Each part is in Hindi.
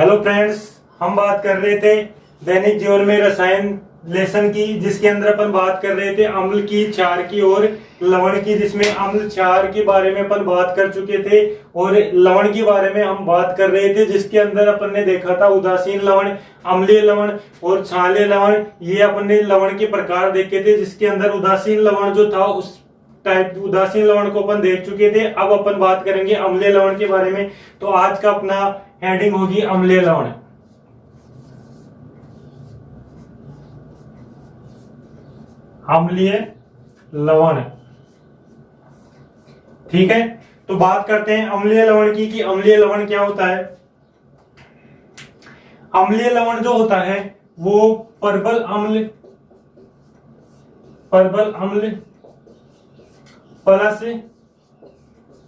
हेलो फ्रेंड्स, हम बात कर रहे थे दैनिक जीवन में रसायन लेसन की, जिसके अंदर अपन बात कर रहे थे अम्ल की, क्षार की और लवण की, जिसमें अम्ल क्षार के बारे में अपन बात कर चुके थे और लवण के बारे में हम बात कर रहे थे, जिसके अंदर अपन ने देखा था उदासीन लवण, अम्लीय लवण और क्षारीय लवण। ये अपन ने लवण के प्रकार देखे थे, जिसके अंदर उदासीन लवण जो था उस टाइप उदासीन लवण को अपन देख चुके थे। अब अपन बात करेंगे अम्लीय लवण के बारे में। तो आज का अपना हेडिंग होगी अम्लीय लवण। अम्लीय लवण, ठीक है। तो बात करते हैं अम्लीय लवण की कि अम्लीय लवण क्या होता है। अम्लीय लवण जो होता है वो परबल अम्ल प्लस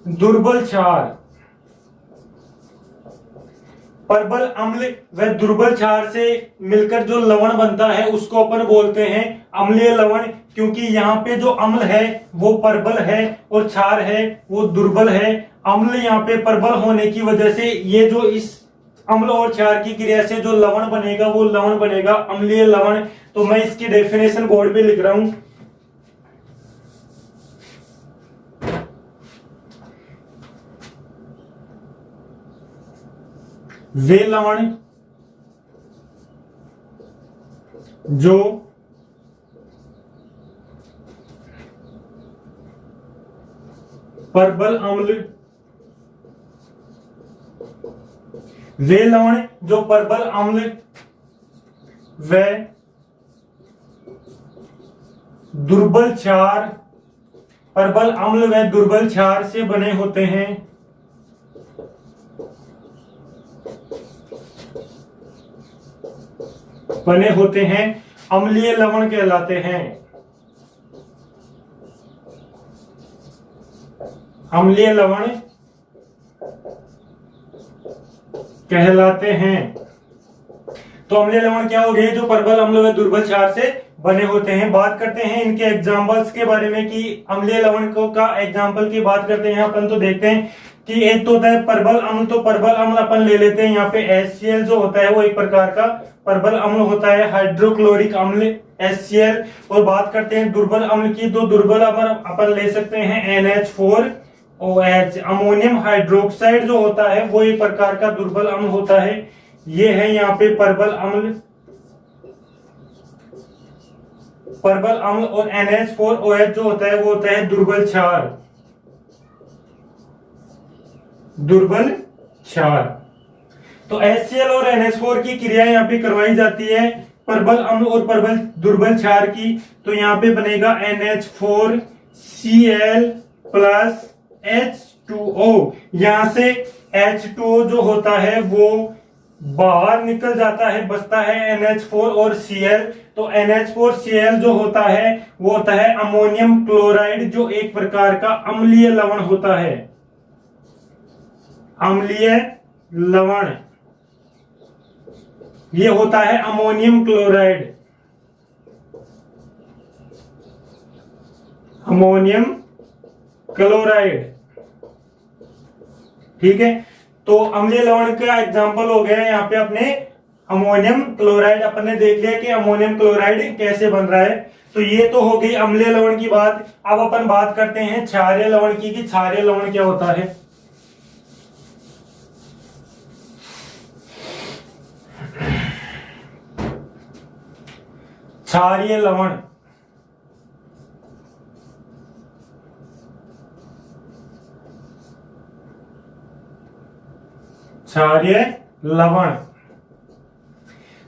दुर्बल क्षार, परबल अम्ल व दुर्बल क्षार से मिलकर जो लवण बनता है उसको अपन बोलते हैं अम्लीय लवण। क्योंकि यहाँ पे जो अम्ल है वो परबल है और क्षार है वो दुर्बल है। अम्ल यहाँ पे परबल होने की वजह से ये जो इस अम्ल और क्षार की क्रिया से जो लवण बनेगा वो लवण बनेगा अम्लीय लवण। तो मैं इसकी डेफिनेशन बोर्ड पे लिख रहा हूं। वे लवण जो परबल अम्ल, वे लवण जो परबल अम्ल व दुर्बल क्षार, परबल अम्ल व दुर्बल क्षार से बने होते हैं, अम्लीय लवण कहलाते हैं। अम्लीय लवण कहलाते हैं। तो अम्लीय लवण क्या हो गए? जो परबल अम्ल व दुर्बल क्षार से बने होते हैं। बात करते हैं इनके एग्जांपल्स के बारे में कि अम्लीय लवण को का एग्जांपल की बात करते हैं अपन। तो देखते हैं कि एक तो होता है परबल अम्ल। तो परबल अम्ल अपन ले लेते हैं। यहाँ पे HCl जो होता है वो एक प्रकार का परबल अम्ल होता है, हाइड्रोक्लोरिक अम्ल HCl। और बात करते हैं दुर्बल अम्ल की। तो दुर्बल अम्ल अपन ले सकते हैं NH4OH। अमोनियम हाइड्रोक्साइड जो होता है वो एक प्रकार का दुर्बल अम्ल होता है। ये है यहाँ पे परबल अम्ल, और NH4OH जो होता है वो होता है दुर्बल क्षार, तो HCl और NH4 की क्रिया यहाँ पे करवाई जाती है परबल अम्ल और दुर्बल क्षार की। तो यहाँ पे बनेगा NH4Cl प्लस H2O। यहां से H2O जो होता है वो बाहर निकल जाता है, बचता है NH4 और Cl। तो NH4Cl जो होता है वो होता है अमोनियम क्लोराइड, जो एक प्रकार का अम्लीय लवण होता है। अम्लीय लवण ये होता है अमोनियम क्लोराइड, ठीक है। तो अम्लीय लवण का एग्जांपल हो गया यहाँ पे अपने अमोनियम क्लोराइड। अपन ने देख लिया कि अमोनियम क्लोराइड कैसे बन रहा है। तो ये तो हो गई अम्लीय लवण की बात। अब अपन बात करते हैं क्षारीय लवण की कि क्षारीय लवण क्या होता है। क्षारीय लवण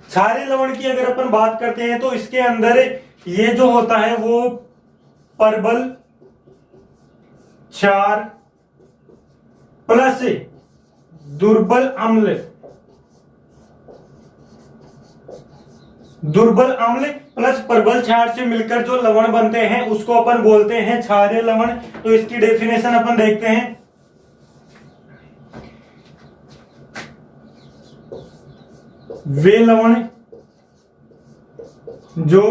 क्षारीय लवण की अगर अपन बात करते हैं तो इसके अंदर ये जो होता है वो परबल क्षार प्लस दुर्बल अम्ल प्लस परबल क्षार से मिलकर जो लवण बनते हैं उसको अपन बोलते हैं क्षारीय लवण। तो इसकी डेफिनेशन अपन देखते हैं। वे लवण जो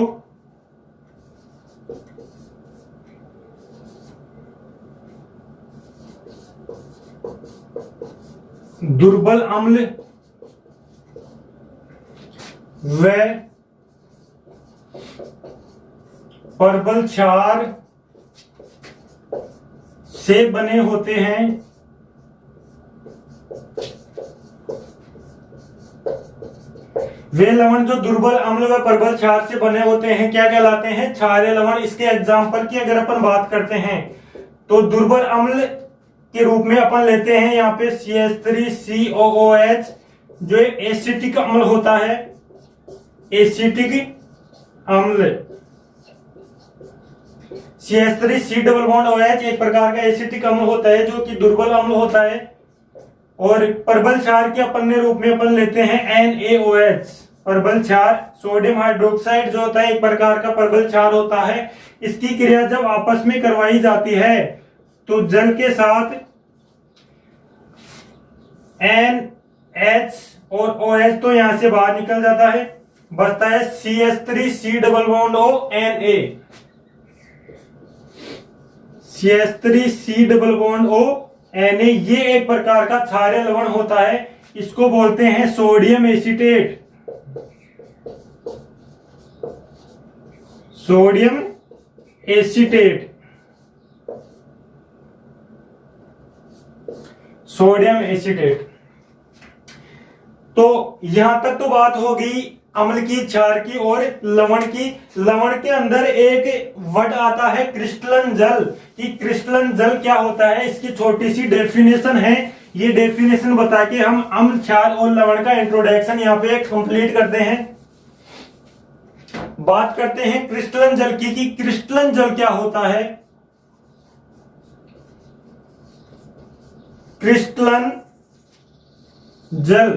दुर्बल अम्ल व परबल क्षार से बने होते हैं। वे लवण जो दुर्बल अम्ल व प्रबल क्षार से बने होते हैं क्या कहलाते हैं? क्षारीय लवण। इसके एग्जाम्पल की अगर अपन बात करते हैं तो दुर्बल अम्ल के रूप में अपन लेते हैं यहाँ पे CH3COOH जो एसिटिक अम्ल होता है। एसिटिक अम्ल CH3C OH एक प्रकार का एसिटिक अम्ल होता है जो कि दुर्बल अम्ल होता है। और प्रबल क्षार के अपन रूप में अपन लेते हैं NaOH। प्रबल क्षार सोडियम हाइड्रोक्साइड जो होता है एक प्रकार का प्रबल क्षार होता है। इसकी क्रिया जब आपस में करवाई जाती है तो जल के साथ NH और OH तो यहां से बाहर निकल जाता है, बचता है CH3COO Na। CH3COO Na ये एक प्रकार का क्षारीय लवण होता है। इसको बोलते हैं sodium acetate. Sodium acetate, sodium acetate. तो यहां तक तो बात होगी अम्ल की, क्षार की और लवण की। लवण के अंदर एक वर्ड आता है क्रिस्टलन जल। कि क्रिस्टलन जल क्या होता है, इसकी छोटी सी डेफिनेशन है। ये डेफिनेशन बता के हम अम्ल, क्षार और लवण का इंट्रोडक्शन यहाँ पे कंप्लीट करते हैं। बात करते हैं क्रिस्टलन जल की कि क्रिस्टलन जल क्या होता है। क्रिस्टलन जल,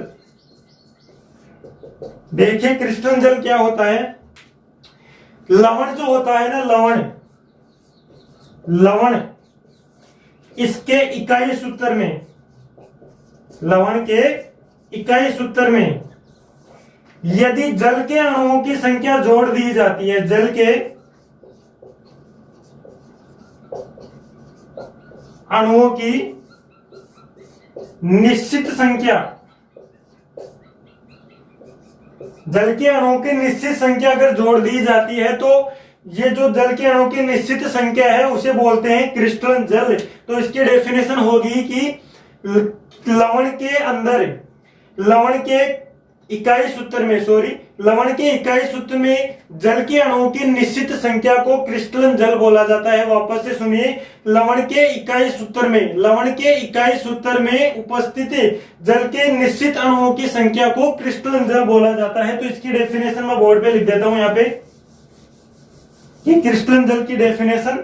देखिए क्रिस्टलन जल क्या होता है। लवण जो होता है ना, लवण इसके इकाई सूत्र में, लवण के इकाई सूत्र में यदि जल के अणुओं की संख्या जोड़ दी जाती है, जल के अणुओं की निश्चित संख्या, जल के अणुओं की निश्चित संख्या अगर जोड़ दी जाती है तो ये जो जल के अणुओं की निश्चित संख्या है उसे बोलते हैं क्रिस्टलन जल। तो इसकी डेफिनेशन होगी कि लवण के अंदर, लवण के इकाई सूत्र में, लवण के इकाई सूत्र में जल के अणुओं की निश्चित संख्या को क्रिस्टलन जल बोला जाता है। वापस से सुनिए, लवण के इकाई सूत्र में, लवण के इकाई सूत्र में उपस्थित जल के निश्चित अणुओं की संख्या को क्रिस्टलन जल बोला जाता है। तो इसकी डेफिनेशन मैं बोर्ड पे लिख देता हूं यहाँ पे कि क्रिस्टलन जल की डेफिनेशन,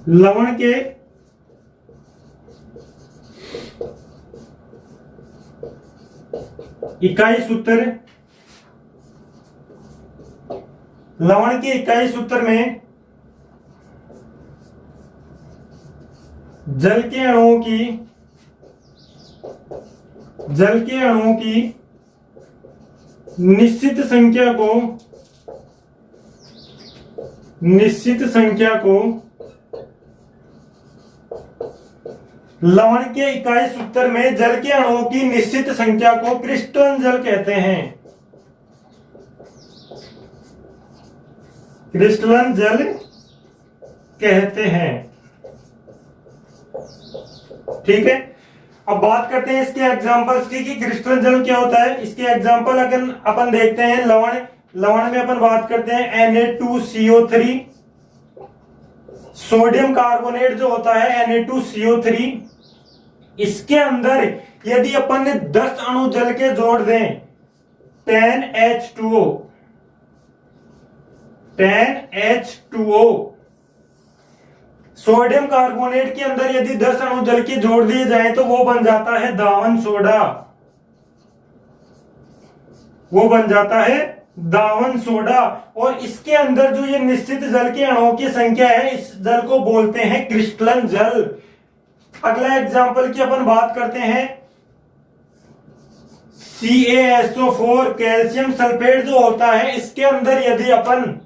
लवण के इकाई सूत्र, लवण के इकाई सूत्र में जल के अणुओं की निश्चित संख्या को लवण के इकाई सूत्र में जल के अणुओं की निश्चित संख्या को क्रिस्टलन जल कहते हैं। क्रिस्टलन जल कहते हैं। ठीक है, अब बात करते हैं इसके एग्जांपल्स की कि क्रिस्टलन जल क्या होता है। इसके एग्जांपल अगर अपन देखते हैं, लवण में अपन बात करते हैं Na2CO3, सोडियम कार्बोनेट जो होता है Na2CO3, इसके अंदर यदि अपन ने 10 अणु जल के जोड़ दें 10H2O, सोडियम कार्बोनेट के अंदर यदि 10 अणु जल के जोड़ दिए जाएं तो वो बन जाता है दावन सोडा, वो बन जाता है दावन सोडा। और इसके अंदर जो ये निश्चित जल के अणुओं की संख्या है, इस जल को बोलते हैं क्रिस्टलन जल। अगला एग्जांपल की अपन बात करते हैं CaSO4, कैल्शियम सल्फेट जो होता है, इसके अंदर यदि अपन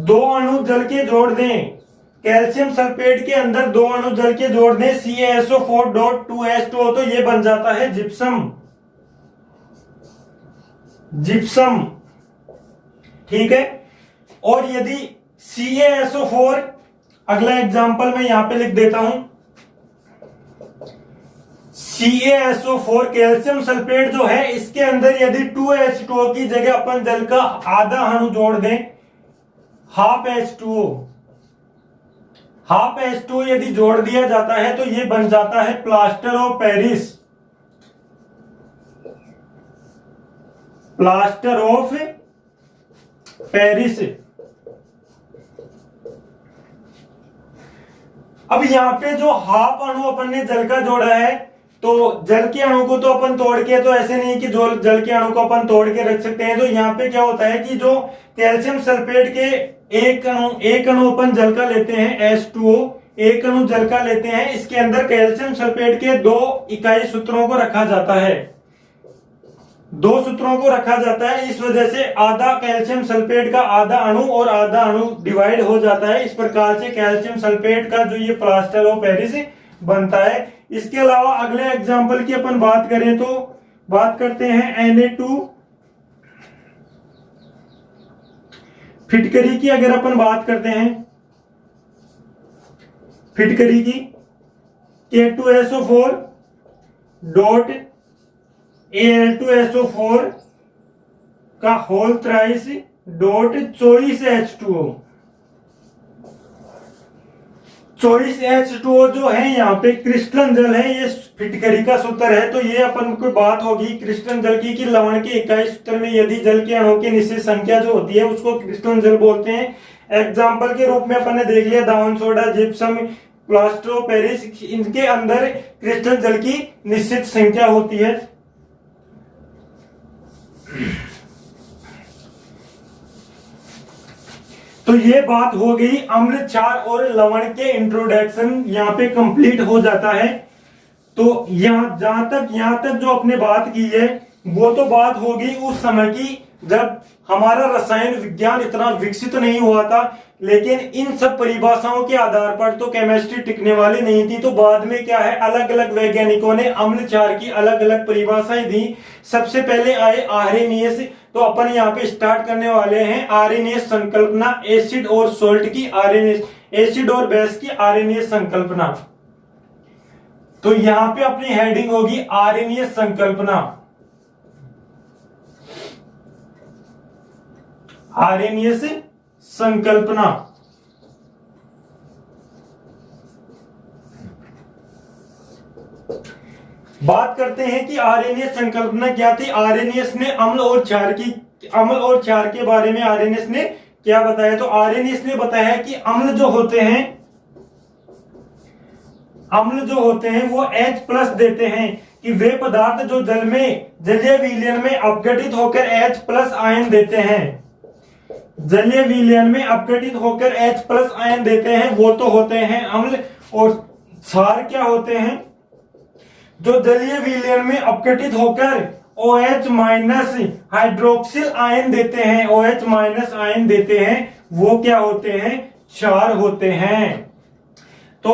2 अणु जल के जोड़ दें कैल्शियम सल्फेट के अंदर दो अणु जल के जोड़ दें CaSO4.2H2O, तो ये बन जाता है जिप्सम। जिप्सम, ठीक है। और यदि CaSO4, अगला एग्जांपल मैं यहां पे लिख देता हूं, CaSO4 कैल्शियम सल्फेट जो है, इसके अंदर यदि 2H2O की जगह अपन जल का आधा अणु जोड़ दें, हाफ H2O यदि जोड़ दिया जाता है तो ये बन जाता है plaster of Paris. Plaster of Paris. अब यहां पे जो हाफ अणु अपन ने जल का जोड़ा है, तो जल के अणु को तो अपन तोड़ के, तो ऐसे नहीं कि जो जल के अणु को अपन तोड़ के रख सकते हैं। तो यहाँ पे क्या होता है कि जो कैल्शियम सल्फेट के एक अणु अपन जल का लेते हैं H2O, एक अणु जल का लेते हैं, इसके अंदर कैल्शियम सल्फेट के दो इकाई सूत्रों को रखा जाता है, दो सूत्रों को रखा जाता है। इस वजह से आधा कैल्शियम सल्फेट का आधा अणु और आधा अणु डिवाइड हो जाता है। इस प्रकार से कैल्शियम सल्फेट का जो ये प्लास्टर ऑफ पेरिस बनता है। इसके अलावा अगले एग्जांपल की अपन बात करें तो बात करते हैं Na2 फिटकरी की। अगर अपन बात करते हैं फिटकरी की, K2SO4 डॉट Al2SO4 का होल थ्राइस डॉट चौबीस H2O। चौबीस H2O जो है यहाँ पे क्रिस्टलन जल है, ये फिटकरी का सूत्र है। तो ये अपन को बात होगी क्रिस्टलन जल की कि लवण के इकाई सूत्र में यदि जल के अणुओं की निश्चित संख्या जो होती है उसको क्रिस्टलन जल बोलते हैं। एग्जाम्पल के रूप में अपन ने देख लिया दाउन soda, gypsum, plaster of Paris, इनके अंदर क्रिस्टलन जल की निश्चित संख्या होती है। तो ये बात हो गई अम्ल, क्षार और लवण के इंट्रोडक्शन यहाँ पे कंप्लीट हो जाता है। तो यहां तक जो अपने बात की है वो तो बात होगी उस समय की जब हमारा रसायन विज्ञान इतना विकसित नहीं हुआ था। लेकिन इन सब परिभाषाओं के आधार पर तो केमिस्ट्री टिकने वाली नहीं थी। तो बाद में क्या है, अलग अलग वैज्ञानिकों ने अम्ल क्षार की अलग अलग परिभाषाएं दी। सबसे पहले आए आर्हेनियस। तो अपन यहाँ पे स्टार्ट करने वाले हैं आर्हेनियस संकल्पना, एसिड और सोल्ट की आर्हेनियस, एसिड और बेस की आर्हेनियस संकल्पना। तो यहां पे अपनी हेडिंग होगी आर्हेनियस संकल्पना। आर्हेनियस संकल्पना। बात करते हैं कि आर्हेनियस संकल्पना क्या थी। आर्हेनियस ने अम्ल और क्षार के बारे में आर्हेनियस ने क्या बताया, तो आर्हेनियस ने बताया कि अम्ल जो होते हैं वो H+ देते हैं कि वे पदार्थ जो जल में जलीय विलयन में अपघटित होकर H+ आयन देते हैं, जलीय विलयन में अपघटित होकर H+ आयन देते हैं, वो तो होते हैं अम्ल। और क्षार क्या होते हैं, जो जलीय विलयन में अपघटित होकर OH- हाइड्रोक्सिल आयन देते हैं, OH- आयन देते हैं, वो क्या होते हैं, क्षार होते हैं। तो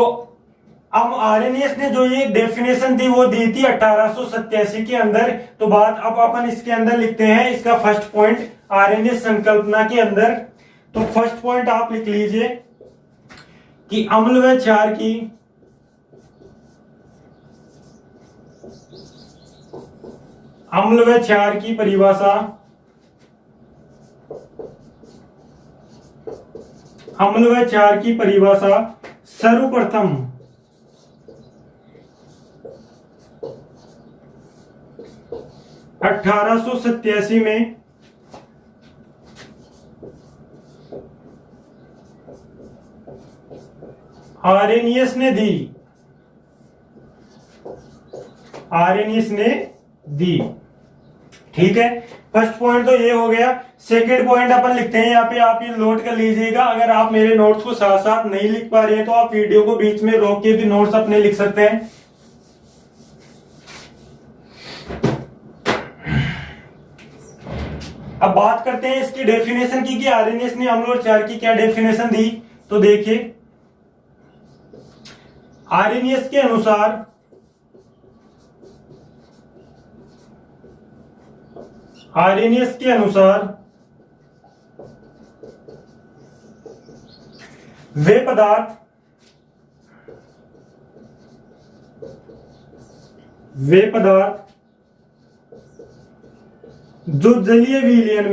अब आर्हेनियस ने जो ये डेफिनेशन दी वो दी थी 1887 के अंदर। तो बात अब अपन इसके अंदर लिखते हैं इसका फर्स्ट पॉइंट आर्हेनियस संकल्पना के अंदर। तो फर्स्ट पॉइंट आप लिख लीजिए कि अम्ल व क्षार की परिभाषा, अम्ल व क्षार की परिभाषा सर्वप्रथम 1887 में आर्हेनियस ने दी। ठीक है, फर्स्ट पॉइंट तो ये हो गया। सेकंड पॉइंट अपन लिखते हैं यहाँ पे, आप ये नोट कर लीजिएगा। अगर आप मेरे नोट्स को साथ साथ नहीं लिख पा रहे हैं तो आप वीडियो को बीच में रोक के भी नोट्स अपने लिख सकते हैं। अब बात करते हैं इसकी डेफिनेशन की कि आर्हेनियस ने अम्ल और क्षार की क्या डेफिनेशन दी। तो देखिए आर्हेनियस के अनुसार वे पदार्थ जो जलीय विलयन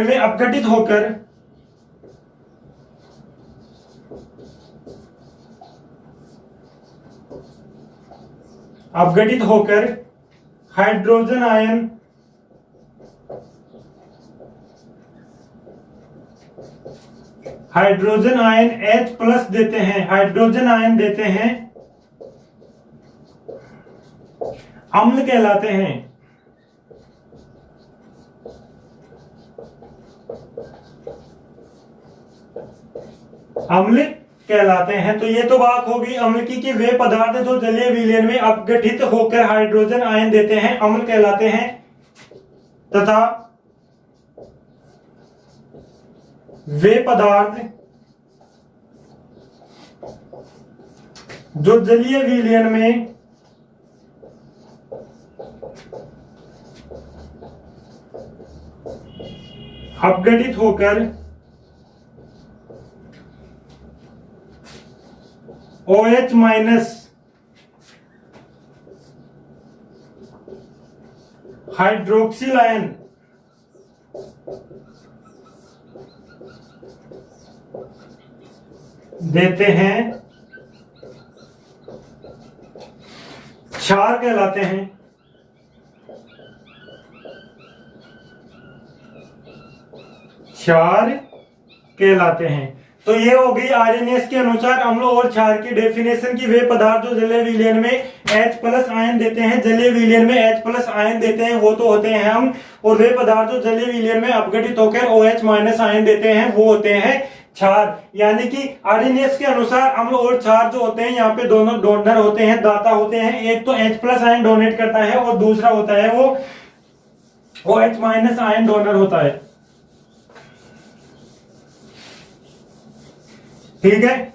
में अपघटित होकर हाइड्रोजन आयन H+ देते हैं, अम्ल कहलाते हैं। तो ये तो बात हो गई अम्ल की कि वे पदार्थ जो जलीय विलयन में अपघटित होकर हाइड्रोजन आयन देते हैं अम्ल कहलाते हैं, तथा वे पदार्थ जो जलीय विलयन में अपघटित होकर OH- हाइड्रोक्सिल आयन देते हैं, क्षार कहलाते हैं। तो ये हो गई आरएनएस के अनुसार अम्ल और क्षार की डेफिनेशन की वे पदार्थ जो जलीय विलयन में H+ आयन देते हैं, वो तो होते हैं अम्ल, और वे पदार्थ जो जलीय विलयन में अपघटित होकर OH- आयन देते हैं वो होते हैं क्षार। यानी कि आरएनएस के अनुसार अम्ल और क्षार जो होते हैं यहाँ पे दोनों डोनर होते हैं, दाता होते हैं। एक तो H+ आयन डोनेट करता है और दूसरा होता है वो OH- आयन डोनर होता है। ठीक है।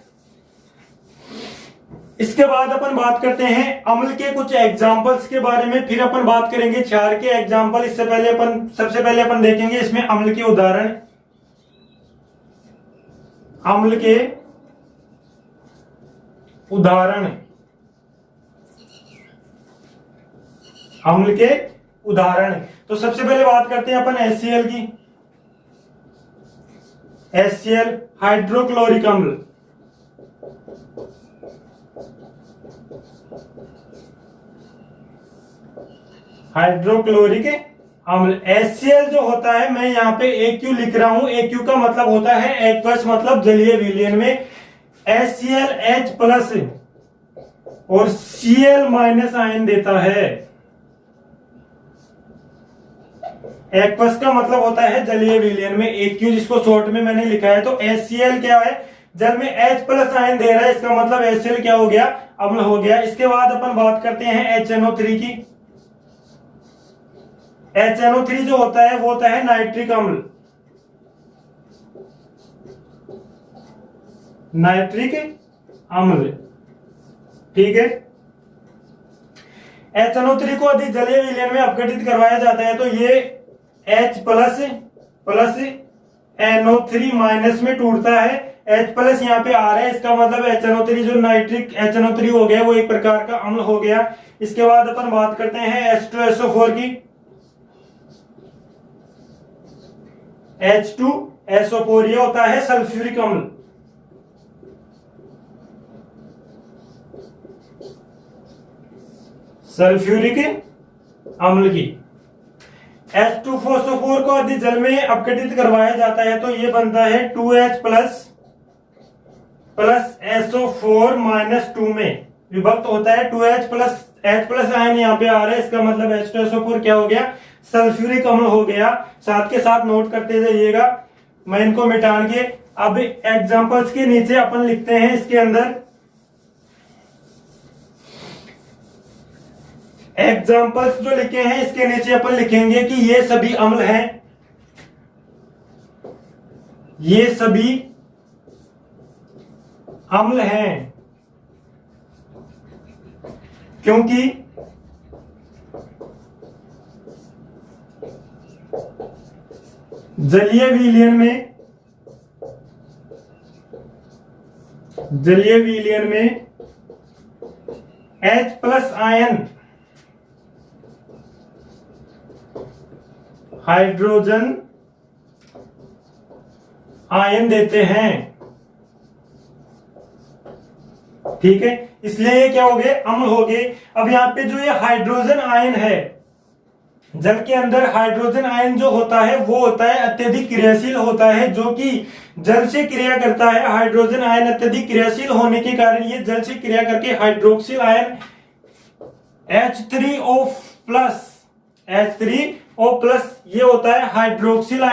इसके बाद अपन बात करते हैं अम्ल के कुछ एग्जांपल्स के बारे में, फिर अपन बात करेंगे क्षार के एग्जांपल। इससे पहले सबसे पहले अपन देखेंगे इसमें अम्ल के उदाहरण। तो सबसे पहले बात करते हैं अपन HCl की। HCl हाइड्रोक्लोरिक अम्ल। HCl जो होता है, मैं यहाँ पे AQ लिख रहा हूं। AQ का मतलब होता है एक्वस, मतलब जलीय विलयन में HCl H+ और Cl- आयन देता है। एक्वस का मतलब होता है जलीय विलयन में AQ, जिसको शॉर्ट में मैंने लिखा है। तो HCl क्या है, जल में H+ आयन दे रहा है, इसका मतलब HCl क्या हो गया, अम्ल हो गया। इसके बाद अपन बात करते हैं HNO3 की। HNO3 जो होता है वो होता है नाइट्रिक अम्ल। ठीक है। HNO3 को अधिक जलीय विलयन में अपघटित करवाया जाता है तो ये H+ NO3- में टूटता है। H+ यहाँ पे आ रहा है, इसका मतलब HNO3 जो नाइट्रिक HNO3 हो गया वो एक प्रकार का अम्ल हो गया। इसके बाद अपन बात करते हैं H2SO4 की। H2SO4 ये होता है सल्फ्यूरिक अम्ल। की H2SO4 को यदि जल में अपघटित करवाया जाता है तो ये बनता है 2H+ SO4- 2 में विभक्त होता है। 2H+ आयन यहाँ पे आ रहा है, इसका मतलब H2SO4 क्या हो गया, सल्फ्यूरिक अम्ल हो गया। साथ के साथ नोट करते जाइएगा, मैं इनको मिटान के। अब एग्जांपल्स के नीचे अपन लिखते हैं, इसके अंदर एग्जाम्पल्स जो लिखे हैं इसके नीचे अपन लिखेंगे कि ये सभी अम्ल हैं। ये सभी अम्ल हैं, क्योंकि जलीय विलयन में H+ आयन हाइड्रोजन आयन देते हैं। ठीक है, इसलिए ये क्या हो गए, अम्ल हो गए। अब यहाँ पे जो ये हाइड्रोजन आयन है, जल के अंदर हाइड्रोजन आयन जो होता है वो होता है अत्यधिक क्रियाशील होता है, जो कि जल से क्रिया करता है। हाइड्रोजन आयन अत्यधिक क्रियाशील होने के कारण ये जल से क्रिया करके हाइड्रोक्सिल आयन H3O+ ये होता है हाइड्रोक्सिल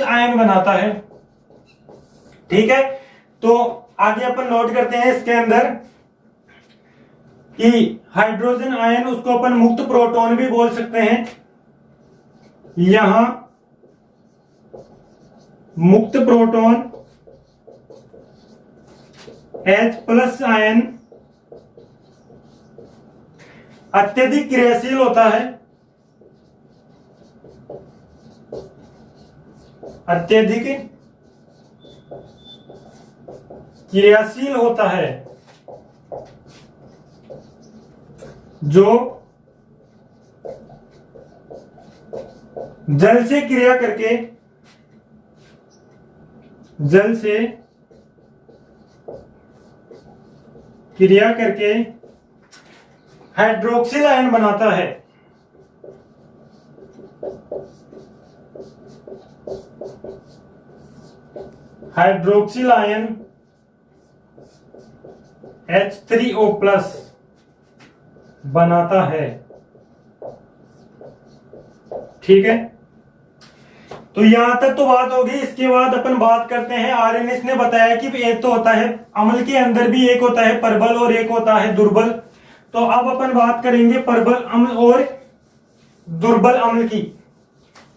आयन बनाता है। ठीक है, तो आगे अपन नोट करते हैं इसके अंदर कि हाइड्रोजन आयन, उसको अपन मुक्त प्रोटॉन भी बोल सकते हैं। यहां मुक्त प्रोटॉन H+ आयन अत्यधिक क्रियाशील होता है, अत्यधिक क्रियाशील होता है, जो जल से क्रिया करके हाइड्रोक्सिल आयन बनाता है। हाइड्रोक्सिल आयन H3O+ बनाता है। ठीक है, तो यहां तक तो बात होगी। इसके बाद अपन बात करते हैं, आर्यनिस ने बताया कि एक तो होता है अम्ल के अंदर भी एक होता है प्रबल और एक होता है दुर्बल। तो अब अपन बात करेंगे प्रबल अम्ल और दुर्बल अम्ल की,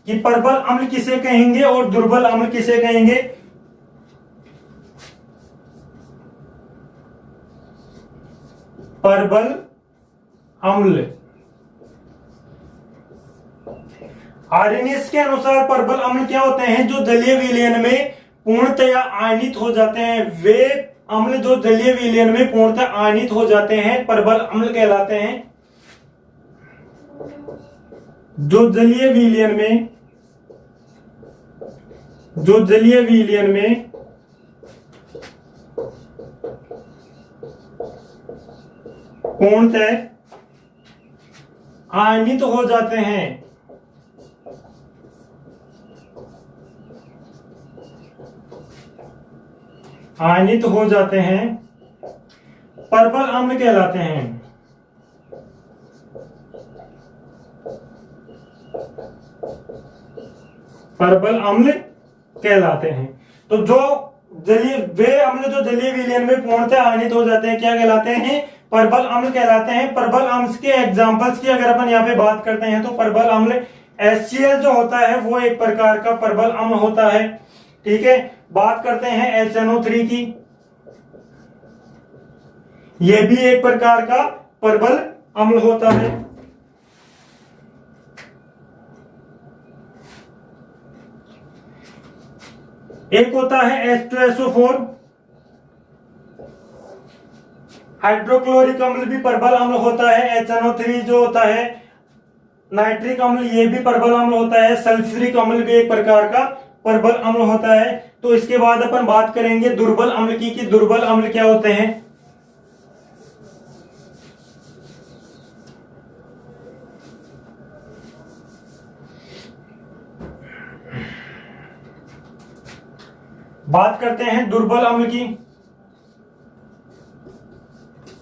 कि प्रबल अम्ल किसे कहेंगे और दुर्बल अम्ल किसे कहेंगे। प्रबल अम्ल, आर्यनिस के अनुसार प्रबल अम्ल क्या होते हैं, जो जलीय विलयन में पूर्णतया आयनित हो जाते हैं। वे अम्ल जो जलीय विलयन में पूर्णतः आयनित हो जाते हैं प्रबल अम्ल कहलाते हैं। जो जलीय विलयन में पूर्णतः आयनित हो जाते हैं, प्रबल अम्ल कहलाते हैं। प्रबल अम्ल कहलाते हैं। तो जो वे अम्ल जो जलीय विलयन में पूर्णतः आयनित हो जाते हैं क्या कहलाते हैं, प्रबल अम्ल कहलाते हैं। प्रबल अम्ल के एग्जांपल्स की अगर अपन यहाँ पे बात करते हैं तो प्रबल अम्ल HCl जो होता है वो एक प्रकार का प्रबल अम्ल होता है। ठीक है, बात करते हैं HNO3 की, यह भी एक प्रकार का प्रबल अम्ल होता है। एक होता है H2SO4, हाइड्रोक्लोरिक अम्ल भी प्रबल अम्ल होता है। HNO3 जो होता है नाइट्रिक अम्ल, ये भी प्रबल अम्ल होता है। सल्फ्यूरिक अम्ल भी एक प्रकार का प्रबल अम्ल होता है। तो इसके बाद अपन बात करेंगे दुर्बल अम्ल की, कि दुर्बल अम्ल क्या होते हैं। बात करते हैं दुर्बल अम्ल की।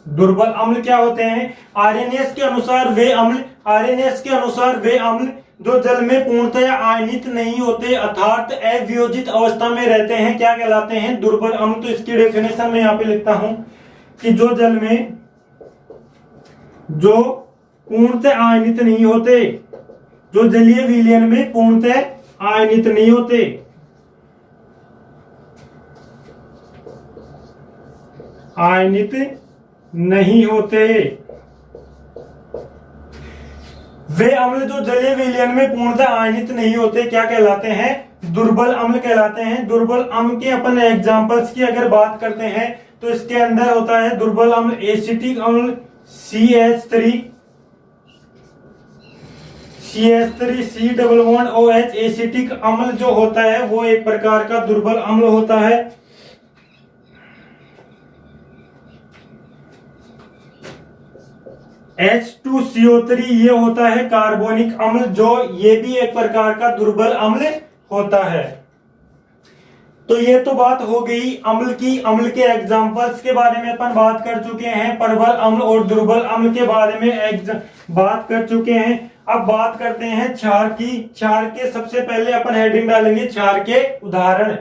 दुर्बल अम्ल क्या होते हैं, आर्यनिस के अनुसार वे अम्ल जो जल में पूर्णतया आयनित नहीं होते अर्थात अवियोजित अवस्था में रहते हैं, क्या कहलाते हैं, दुर्बल अम्ल। तो इसकी डेफिनेशन में यहां पे लिखता हूं कि जो जल में जो पूर्णतः आयनित नहीं होते जो जलीय विलयन में पूर्णतः आयनित नहीं होते। आयनित नहीं होते वे अम्ल जो जलीय विलयन में पूर्णतः आयनित नहीं होते क्या कहलाते हैं? दुर्बल अम्ल कहलाते हैं। दुर्बल अम्ल के अपन एग्जांपल्स की अगर बात करते हैं तो इसके अंदर होता है दुर्बल अम्ल एसिटिक अम्ल CH3 C double bond OH। Acetic अम्ल जो होता है वो एक प्रकार का दुर्बल अम्ल होता है। H2CO3 ये होता है कार्बोनिक अम्ल, जो ये भी एक प्रकार का दुर्बल अम्ल होता है। तो ये तो बात हो गई अम्ल की। अम्ल के एग्जांपल्स के बारे में अपन बात कर चुके हैं, प्रबल अम्ल और दुर्बल अम्ल के बारे में बात कर चुके हैं। अब बात करते हैं क्षार की। क्षार के सबसे पहले अपन हेडिंग डालेंगे क्षार के उदाहरण।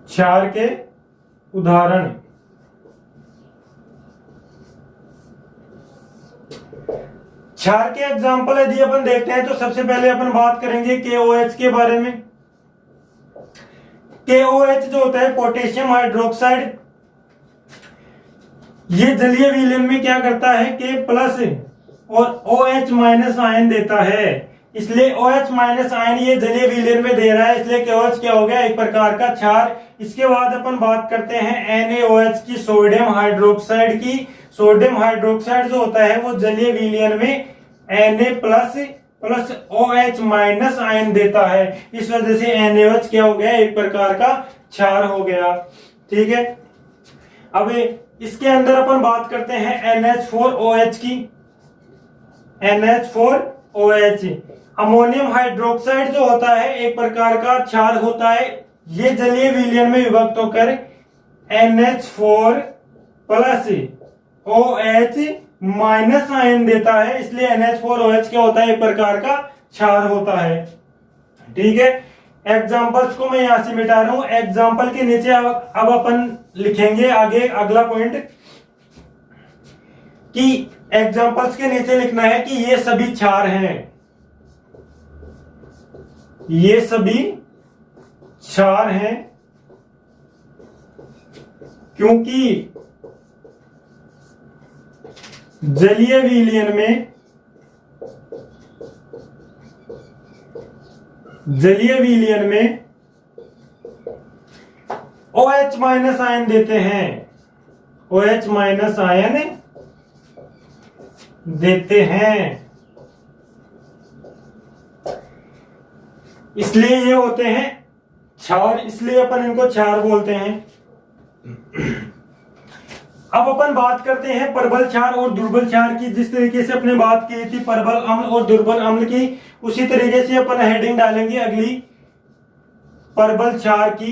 क्षार के उदाहरण। क्षार के एग्जाम्पल यदि अपन देखते हैं तो सबसे पहले अपन बात करेंगे KOH के बारे में। KOH जो होता है पोटेशियम हाइड्रोक्साइड, ये जलीय विलयन में क्या करता है? K प्लस और OH माइनस आयन देता है, इसलिए OH माइनस आयन ये जलीय विलयन में दे रहा है, इसलिए KOH क्या हो गया? एक प्रकार का क्षार। इसके बाद अपन बात करते हैं NaOH की, सोडियम हाइड्रोक्साइड की। सोडियम हाइड्रोक्साइड जो होता है वो जलीय विलयन में Na plus OH minus ion देता है, इस वजह से NaOH क्या हो गया? एक प्रकार का क्षार हो गया। ठीक है, अब इसके अंदर अपन बात करते हैं NH4OH की। NH4OH अमोनियम हाइड्रोक्साइड जो होता है एक प्रकार का क्षार होता है, ये जलीय विलयन में विभक्त होकर NH4 plus OH minus ion देता है, इसलिए NH4OH क्या होता है? एक प्रकार का क्षार होता है। ठीक है, एग्जाम्पल्स को मैं यहां से मिटा रहा हूं। एग्जाम्पल के नीचे अब अपन लिखेंगे आगे अगला पॉइंट कि एग्जाम्पल्स के नीचे लिखना है कि ये सभी क्षार हैं, ये सभी क्षार हैं क्योंकि जलीय विलयन में OH माइनस आयन देते हैं, OH माइनस आयन देते हैं, इसलिए ये होते हैं क्षार, इसलिए अपन इनको क्षार बोलते हैं। अब अपन बात करते हैं प्रबल क्षार और दुर्बल क्षार की। जिस तरीके से अपने बात की थी प्रबल अम्ल और दुर्बल अम्ल की, उसी तरीके से अपन हेडिंग डालेंगे अगली प्रबल क्षार की,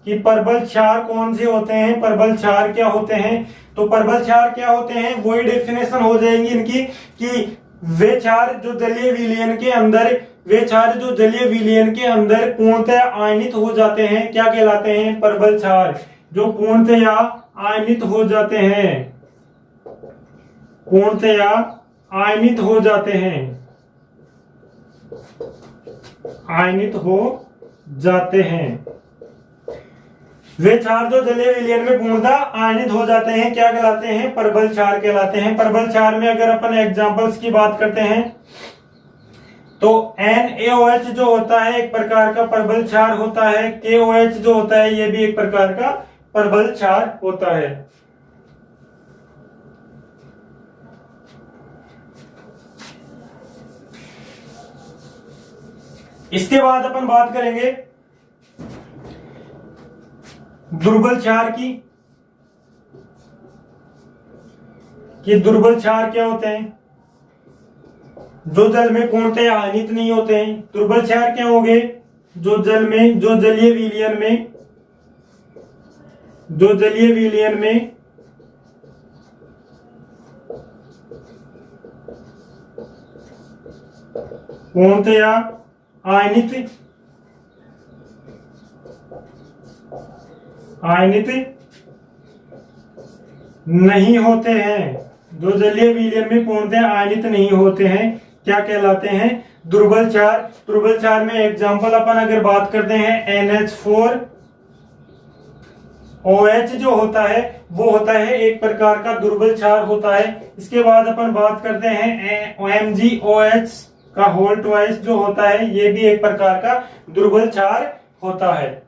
कि प्रबल क्षार कौन से होते हैं, प्रबल क्षार क्या होते हैं। तो प्रबल क्षार क्या होते हैं वही डेफिनेशन हो जाएंगी इनकी, कि वे क्षार जो जलीय विलयन के अंदर पूर्णतः आयनित हो जाते हैं, क्या कहलाते हैं? प्रबल क्षार। जो पूर्णतया आयनित हो जाते हैं, पूर्णतया आयनित हो जाते हैं, आयनित हो जाते हैं। वे क्षार जो जलीय विलयन में पूर्णतः आयनित हो जाते हैं क्या कहलाते हैं? प्रबल क्षार कहलाते हैं। प्रबल क्षार में अगर अपन एग्जांपल्स की बात करते हैं तो NaOH जो होता है एक प्रकार का प्रबल क्षार होता है, KOH जो होता है ये भी एक प्रकार का प्रबल क्षार होता है। इसके बाद अपन बात करेंगे दुर्बल क्षार की, कि दुर्बल क्षार क्या होते हैं? जो जल में पूर्णतः आयनित नहीं होते हैं। दुर्बल क्षार क्या हो गए? जो जलीय विलयन में पूर्णतया आयनित नहीं होते हैं, जो जलीय विलयन में पूर्णतः आयनित नहीं होते हैं, क्या कहलाते हैं? दुर्बल क्षार। दुर्बल क्षार में एग्जांपल अपन अगर बात करते हैं NH4OH जो होता है वो होता है एक प्रकार का दुर्बल क्षार होता है। इसके बाद अपन बात करते हैं MgOH का होल ट्वाइस जो होता है, ये भी एक प्रकार का दुर्बल क्षार होता है।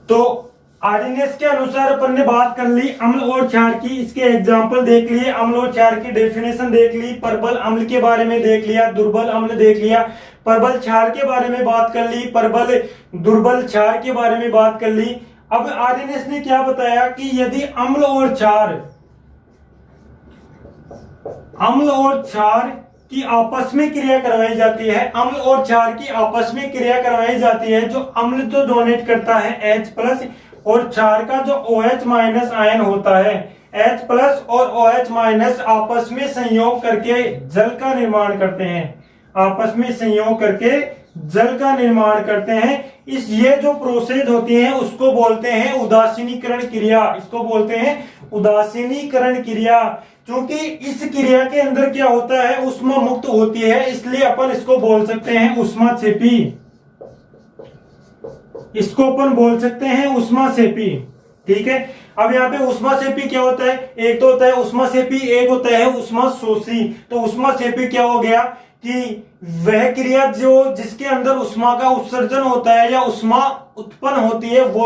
तो आरएनएस के अनुसार अपन ने बात कर ली अम्ल और क्षार की, इसके एग्जाम्पल देख लिए, अम्ल और क्षार की डेफिनेशन देख ली, प्रबल अम्ल के बारे में देख लिया, दुर्बल अम्ल देख लिया, प्रबल क्षार के बारे में बात कर ली, प्रबल दुर्बल क्षार के बारे में बात कर ली। अब आरएनएस ने क्या बताया कि यदि अम्ल और क्षार की आपस में क्रिया करवाई जाती है, अम्ल और क्षार की आपस में क्रिया करवाई जाती है, जो अम्ल तो डोनेट करता है H+ और क्षार का जो OH- आयन होता है, H+ और OH- आपस में संयोग करके जल का निर्माण करते हैं, आपस में संयोग करके जल का निर्माण करते हैं। ये जो प्रोसेस होती है उसको बोलते हैं उदासीनीकरण क्रिया, इसको बोलते हैं उदासीनीकरण क्रिया। क्योंकि इस क्रिया के अंदर क्या होता है, ऊष्मा मुक्त होती है, इसलिए अपन इसको बोल सकते हैं ऊष्माक्षेपी, इसको अपन बोल सकते हैं ऊष्माक्षेपी। ठीक है, अब यहाँ पे ऊष्माक्षेपी क्या होता है? एक तो होता है ऊष्माक्षेपी, एक होता है ऊष्माशोषी। तो ऊष्माक्षेपी क्या हो गया कि वह क्रिया जो जिसके अंदर ऊष्मा का उत्सर्जन होता है या ऊष्मा उत्पन्न होती है वो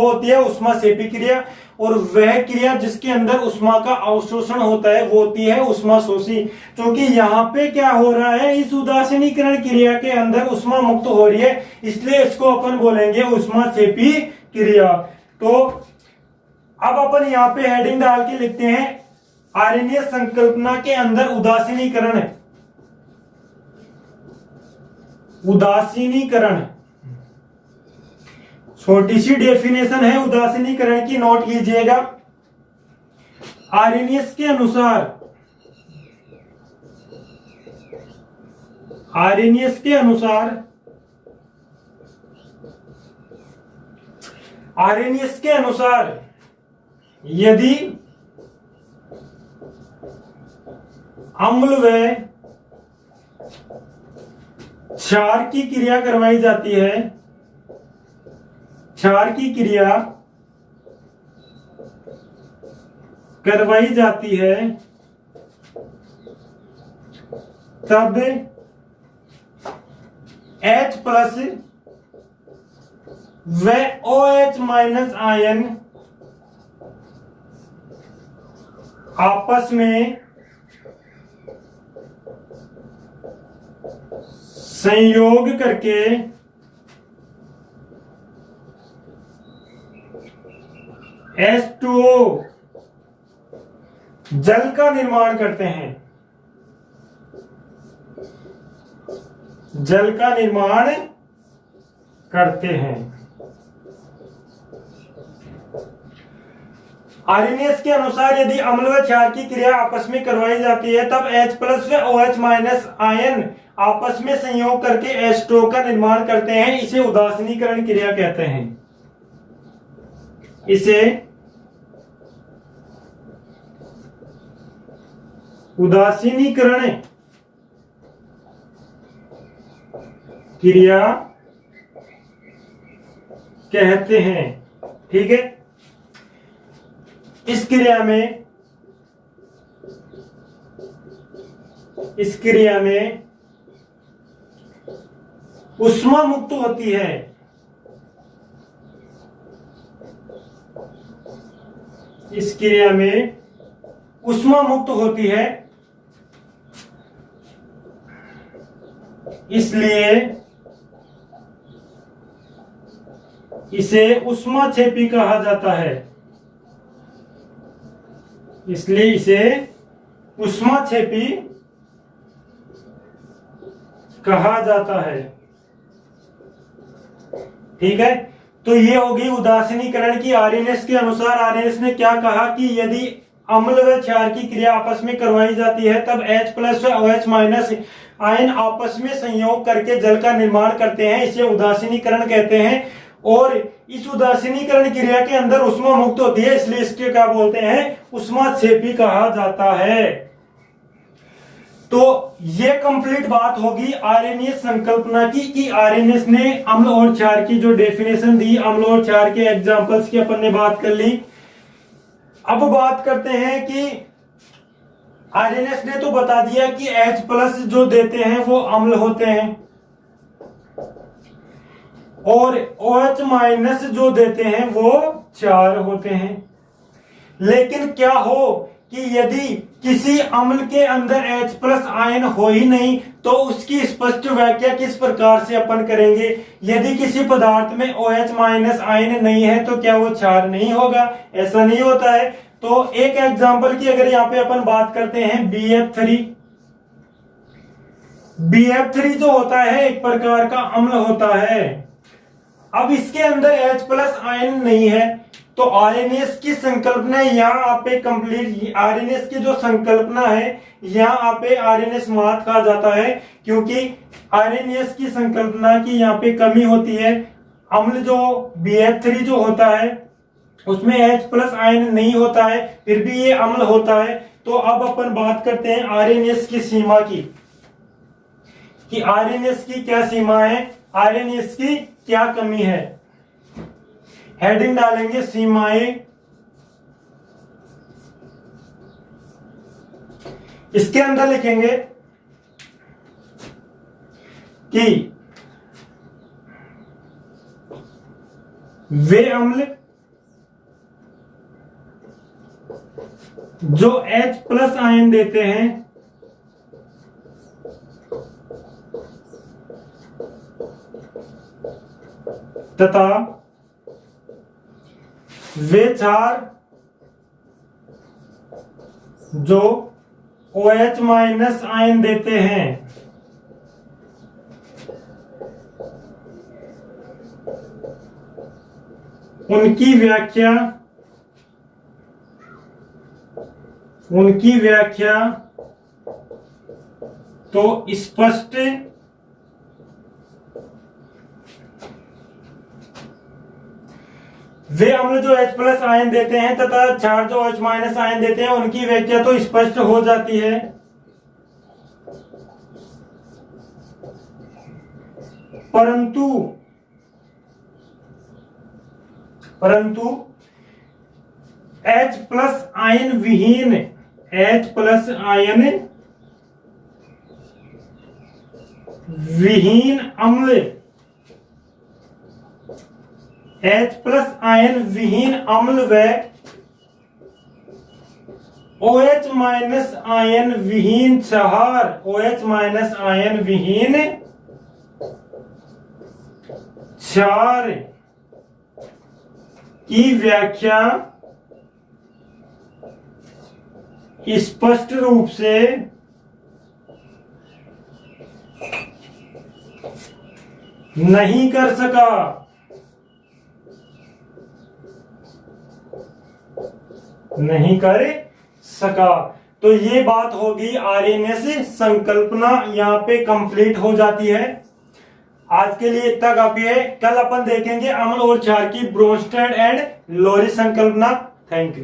होती है ऊष्माक्षेपी क्रिया, और वह क्रिया जिसके अंदर ऊष्मा का अवशोषण होता है वो होती है ऊष्माशोषी। क्योंकि यहाँ पे क्या हो रहा है, इस उदासीनीकरण क्रिया के अंदर ऊष्मा मुक्त हो रही है, इसलिए इसको अपन बोलेंगे ऊष्माक्षेपी क्रिया। तो अब अपन यहाँ पे हेडिंग डाल के लिखते हैं आरएनए संकल्पना के अंदर उदासीनीकरण। उदासीनीकरण छोटी सी डेफिनेशन है उदासीनीकरण की, नोट कीजिएगा। आर्हेनियस के अनुसार यदि अम्ल व क्षार की क्रिया करवाई जाती है, क्षार की क्रिया करवाई जाती है, तब H+ व OH- आयन आपस में संयोग करके H2O जल का निर्माण करते हैं, जल का निर्माण करते हैं। आर्हेनियस के अनुसार यदि अम्ल व क्षार की क्रिया आपस में करवाई जाती है तब H+ व OH- आयन आपस में संयोग करके H2O का निर्माण करते हैं, इसे उदासीनीकरण क्रिया कहते हैं। इसे उदासीनीकरण क्रिया कहते हैं। ठीक है, इस क्रिया में ऊष्मा मुक्त होती है, इस क्रिया में ऊष्मा मुक्त होती है, इसलिए इसे ऊष्माक्षेपी कहा जाता है, इसलिए इसे ऊष्माक्षेपी कहा जाता है। ठीक है, तो ये होगी उदासीनीकरण की। आर्हेनियस के अनुसार आर्हेनियस ने क्या कहा कि यदि अम्ल व क्षार की क्रिया आपस में करवाई जाती है तब H+ व OH- आयन आपस में संयोग करके जल का निर्माण करते हैं, इसे उदासीनीकरण कहते हैं। और इस उदासीनीकरण क्रिया के अंदर उष्मा मुक्त होती है, इसलिए इसके क्या बोलते हैं, उष्माक्षेपी कहा जाता है। तो ये कंप्लीट बात होगी आरएनएस संकल्पना की कि आरएनएस ने अम्ल और क्षार की जो डेफिनेशन दी, अम्ल और क्षार के एग्जांपल्स की अपन ने बात कर ली। अब बात करते हैं कि आरएनएस ने तो बता दिया कि H+ जो देते हैं वो अम्ल होते हैं और OH- जो देते हैं वो क्षार होते हैं। लेकिन क्या हो कि यदि किसी अम्ल के अंदर H+ आयन हो ही नहीं तो उसकी स्पष्ट व्याख्या किस प्रकार से अपन करेंगे। यदि किसी पदार्थ में OH- आयन नहीं है तो क्या वो क्षार नहीं होगा, ऐसा नहीं होता है। तो एक एग्जांपल की अगर यहाँ पे अपन बात करते हैं BF3। BF3 जो होता है एक प्रकार का अम्ल होता है। अब इसके अंदर H+ आयन नहीं है तो आरएनएस की संकल्पना यहाँ पे कंप्लीट, आरएनएस की जो संकल्पना है यहाँ पे आरएनएस मात कहा जाता है, क्योंकि आरएनएस की संकल्पना की यहाँ पे कमी होती है। अम्ल जो BF3 जो होता है उसमें H+ आयन नहीं होता है, फिर भी ये अम्ल होता है। तो अब अपन बात करते हैं आरएनएस की सीमा की, कि आरएनएस की क्या सीमा है, आरएनएस की क्या कमी है। हेडिंग डालेंगे सीमाएं। इसके अंदर लिखेंगे कि वे अम्ल जो H+ आयन देते हैं तथा वे क्षार जो OH- आयन देते हैं उनकी व्याख्या तो स्पष्ट वे अम्ल जो H+ आयन देते हैं तथा क्षार जो OH- आयन देते हैं उनकी व्याख्या तो स्पष्ट हो जाती है, परंतु H+ आयन विहीन अम्ल, H+ आयन विहीन अम्ल व OH- आयन विहीन क्षार, OH- आयन विहीन क्षार की व्याख्या स्पष्ट रूप से नहीं कर सका। तो ये बात होगी आरएनएस संकल्पना, यहाँ पे कंप्लीट हो जाती है। आज के लिए इतना काफी है। कल अपन देखेंगे अम्ल और क्षार की ब्रोंस्टेड एंड लोरी संकल्पना। Thank you.